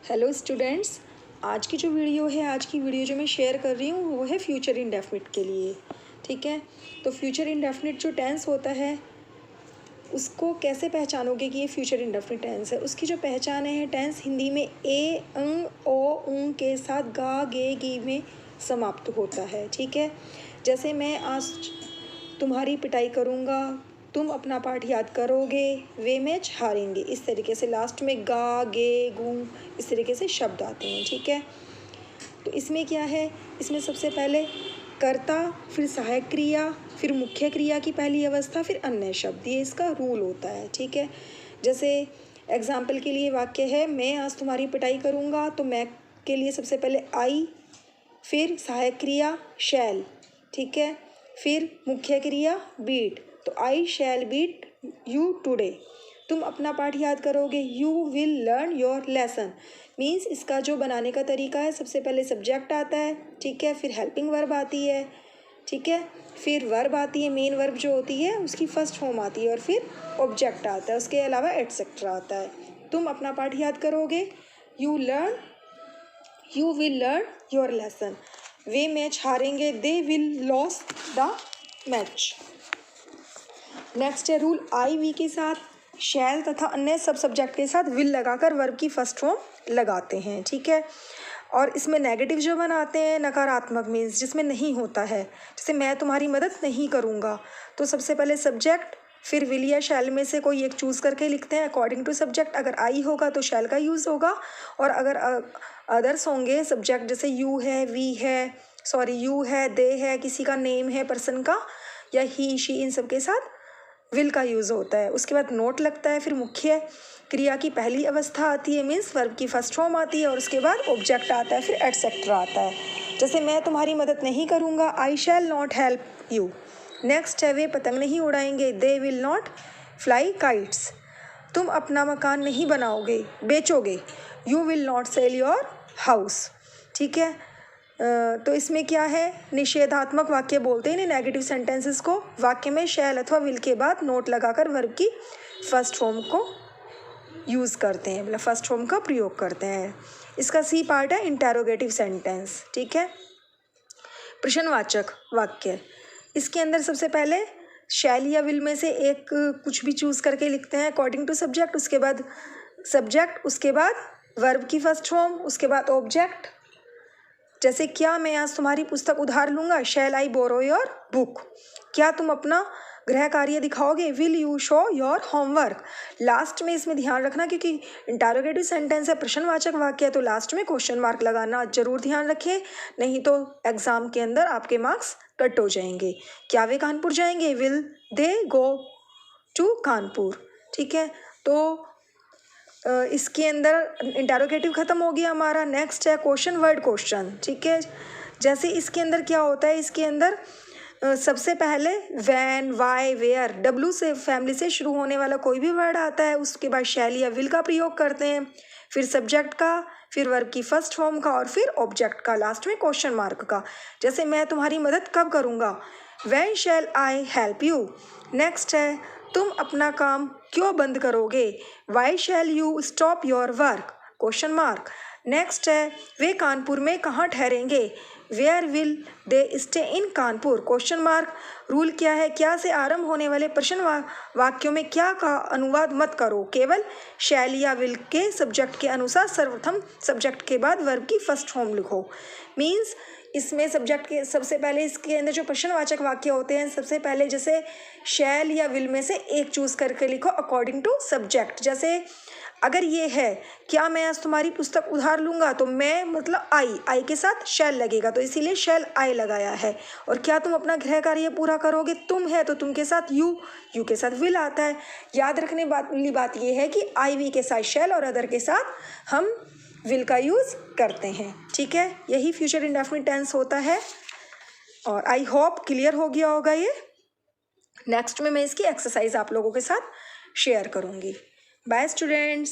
Hello students, आज की जो वीडियो जो मैं शेयर कर रही हूँ वो है फ्यूचर इंडेफिनिट के लिए। ठीक है, तो फ्यूचर इंडेफिनिट जो टेंस होता है उसको कैसे पहचानोगे कि ये फ्यूचर इंडेफिनिट टेंस है। उसकी जो पहचान है, टेंस हिंदी में ए अंग ओ उंग के साथ गा गे गी में समाप्त होता है। ठीक है, जैसे मैं आज तुम्हारी पिटाई करूँगा, तुम अपना पाठ याद करोगे, वे मैच हारेंगे, इस तरीके से लास्ट में गा गे गू इस तरीके से शब्द आते हैं। ठीक है, तो इसमें क्या है, इसमें सबसे पहले कर्ता, फिर सहायक क्रिया, फिर मुख्य क्रिया की पहली अवस्था, फिर अन्य शब्द, ये इसका रूल होता है। ठीक है, जैसे एग्जाम्पल के लिए वाक्य है, मैं आज तुम्हारी पिटाई करूँगा, तो मैं के लिए सबसे पहले आई, फिर सहायक क्रिया शैल, ठीक है, फिर मुख्य क्रिया बीट, तो आई शैल बीट यू टुडे। तुम अपना पाठ याद करोगे, you will learn your lesson. Means इसका जो बनाने का तरीका है, सबसे पहले सब्जेक्ट आता है, ठीक है, फिर हेल्पिंग वर्ब आती है, ठीक है, फिर वर्ब आती है, मेन वर्ब जो होती है उसकी फर्स्ट फॉर्म आती है, और फिर ऑब्जेक्ट आता है, उसके अलावा एटसेट्रा आता है। तुम अपना पाठ याद करोगे, you will learn your lesson. वे मैच हारेंगे, they will lose the match. Next है रूल, आई वी के साथ शैल तथा अन्य सब सब्जेक्ट के साथ विल लगाकर वर्ब की फर्स्ट फॉर्म लगाते हैं। ठीक है, और इसमें नेगेटिव जो बनाते हैं, नकारात्मक मीन्स जिसमें नहीं होता है, जैसे मैं तुम्हारी मदद नहीं करूँगा, तो सबसे पहले सब्जेक्ट, फिर विल या शैल में से कोई एक चूज़ करके लिखते हैं अकॉर्डिंग टू सब्जेक्ट। अगर आई होगा तो शैल का यूज़ होगा, और अगर अदर्स होंगे सब्जेक्ट, जैसे यू है, वी है, यू है, दे है, किसी का नेम है पर्सन का, या ही शी, इन सब के साथ विल का यूज़ होता है। उसके बाद नोट लगता है, फिर मुख्य क्रिया की पहली अवस्था आती है, मीन्स वर्ब की फर्स्ट फॉर्म आती है, और उसके बाद ऑब्जेक्ट आता है, फिर एटसेट्रा आता है। जैसे मैं तुम्हारी मदद नहीं करूँगा, I shall not help you. Next है, वे पतंग नहीं उड़ाएंगे, they will not fly kites. तुम अपना मकान नहीं बनाओगे, बेचोगे, you will not sell your house. ठीक है, तो इसमें क्या है, निषेधात्मक वाक्य बोलते हैं नेगेटिव सेंटेंसेस को। वाक्य में शैल अथवा विल के बाद नोट लगाकर वर्ब की फर्स्ट फॉर्म को यूज़ करते हैं, मतलब फर्स्ट फॉर्म का प्रयोग करते हैं। इसका सी पार्ट है इंटेरोगेटिव सेंटेंस। ठीक है, प्रश्नवाचक वाक्य, इसके अंदर सबसे पहले शैल या विल में से एक कुछ भी चूज़ करके लिखते हैं अकॉर्डिंग टू सब्जेक्ट, उसके बाद सब्जेक्ट, उसके बाद वर्ब की फर्स्ट फॉर्म, उसके बाद ऑब्जेक्ट। जैसे क्या मैं आज तुम्हारी पुस्तक उधार लूँगा, शैल आई बोरो योर बुक। क्या तुम अपना गृह कार्य दिखाओगे, will you show your homework. Last में इसमें ध्यान रखना, क्योंकि इंटेरोगेटिव सेंटेंस है, प्रश्नवाचक वाक्य है, तो लास्ट में क्वेश्चन मार्क लगाना जरूर ध्यान रखें, नहीं तो एग्जाम के अंदर आपके मार्क्स कट हो जाएंगे। क्या वे कानपुर जाएंगे, will they go to Kanpur. ठीक है, तो इसके अंदर इंटेरोगेटिव खत्म हो गया हमारा। नेक्स्ट है क्वेश्चन वर्ड क्वेश्चन। ठीक है, जैसे इसके अंदर क्या होता है, इसके अंदर सबसे पहले व्हेन, वाई, वेयर, डब्ल्यू से फैमिली से शुरू होने वाला कोई भी वर्ड आता है, उसके बाद शैल या विल का प्रयोग करते हैं, फिर सब्जेक्ट का, फिर वर्ब की फर्स्ट फॉर्म का, और फिर ऑब्जेक्ट का, लास्ट में क्वेश्चन मार्क का। जैसे मैं तुम्हारी मदद कब करूँगा, when shall I help you. Next है, तुम अपना काम क्यों बंद करोगे, why shall you stop your work, question mark. Next है, वे कानपुर में कहाँ ठहरेंगे, where will they stay in Kanpur, question mark. Rule क्या है, क्या से आरंभ होने वाले प्रश्न वाक्यों में क्या का अनुवाद मत करो, केवल शैल या विल के सब्जेक्ट के अनुसार सर्वप्रथम सब्जेक्ट के बाद वर्ब की फर्स्ट फॉर्म लिखो। मीन्स इसमें सब्जेक्ट के सबसे पहले, इसके अंदर जो प्रश्नवाचक वाक्य होते हैं, सबसे पहले जैसे शैल या विल में से एक चूज़ करके लिखो अकॉर्डिंग टू सब्जेक्ट। जैसे अगर ये है, क्या मैं आज तुम्हारी पुस्तक उधार लूँगा, तो मैं मतलब आई के साथ शैल लगेगा, तो इसीलिए शैल आई लगाया है। और क्या तुम अपना गृह कार्य पूरा करोगे, तुम है तो तुम के साथ यू के साथ विल आता है। याद रखने वाली बात ये है कि आई वी के साथ शैल और अदर के साथ हम विल का यूज़ करते हैं। ठीक है, यही फ्यूचर इंडेफिनिट टेंस होता है, और आई होप क्लियर हो गया होगा ये। नेक्स्ट में मैं इसकी एक्सरसाइज आप लोगों के साथ शेयर करूँगी। Bye students.